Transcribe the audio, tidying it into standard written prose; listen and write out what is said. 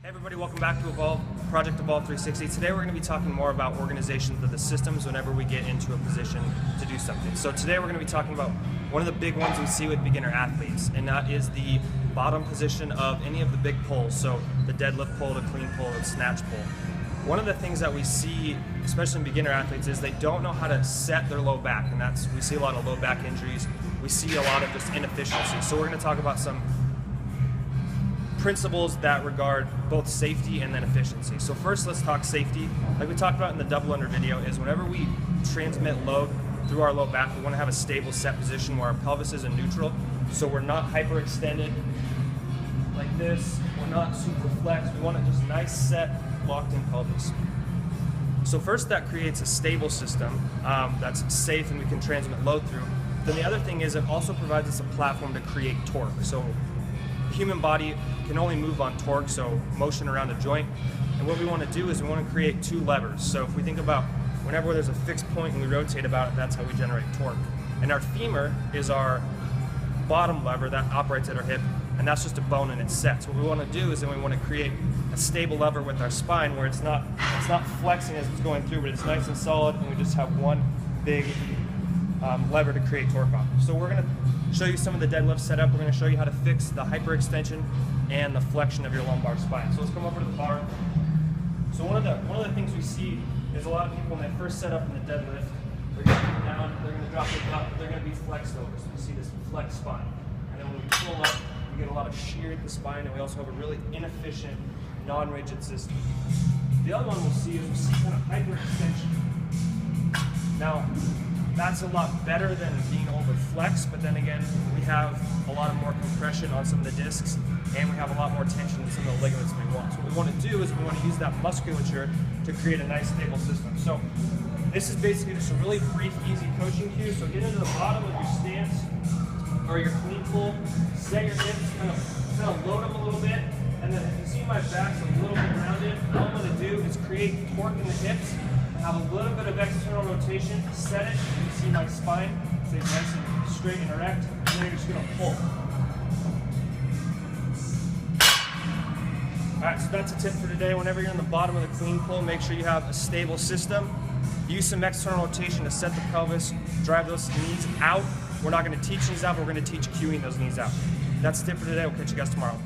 Hey everybody, welcome back to Project Evolve 360. Today we're going to be talking more about organizations of the systems whenever we get into a position to do something. So today we're going to be talking about one of the big ones we see with beginner athletes, and that is the bottom position of any of the big pulls. So the deadlift pull, the clean pull, the snatch pull. One of the things that we see, especially in beginner athletes, is they don't know how to set their low back, and we see a lot of low back injuries. We see a lot of just inefficiency. So we're going to talk about some principles that regard both safety and then efficiency. So first, let's talk safety. Like we talked about in the double under video, is whenever we transmit load through our low back, we want to have a stable set position where our pelvis is in neutral. So we're not hyperextended like this. We're not super flexed. We want it just nice, set, locked in pelvis. So first, that creates a stable system that's safe and we can transmit load through. Then the other thing is it also provides us a platform to create torque. So the human body can only move on torque, so motion around a joint. And what we want to do is we want to create two levers. So if we think about whenever there's a fixed point and we rotate about it, that's how we generate torque. And our femur is our bottom lever that operates at our hip, and that's just a bone and it's set. So what we want to do is then we want to create a stable lever with our spine where it's not flexing as it's going through, but it's nice and solid, and we just have one big lever to create torque on. So we're going to show you some of the deadlift setup. We're going to show you how to fix the hyperextension and the flexion of your lumbar spine. So let's come over to the bar. So one of the things we see is a lot of people when they first set up in the deadlift, they're going to come down, they're going to drop their butt, they're going to be flexed over. So we see this flexed spine. And then when we pull up, we get a lot of shear at the spine, and we also have a really inefficient, non-rigid system. The other one we'll see is kind of hyperextension. Now, that's a lot better than being over flexed, but then again, we have a lot of more compression on some of the discs, and we have a lot more tension in some of the ligaments we want. So what we want to do is we want to use that musculature to create a nice stable system. So this is basically just a really brief, easy coaching cue. So get into the bottom of your stance or your clean pull, set your hips, kind of load them a little bit, and then if you see my back's a little bit rounded, all I'm going to do is create torque in the hips, have a little bit of external rotation, set it, and you see my spine stays nice and straight and erect, and then you're just going to pull. Alright, so that's a tip for today. Whenever you're in the bottom of the clean pull, make sure you have a stable system. Use some external rotation to set the pelvis, drive those knees out. We're not going to teach knees out, but we're going to teach cueing those knees out. That's the tip for today. We'll catch you guys tomorrow.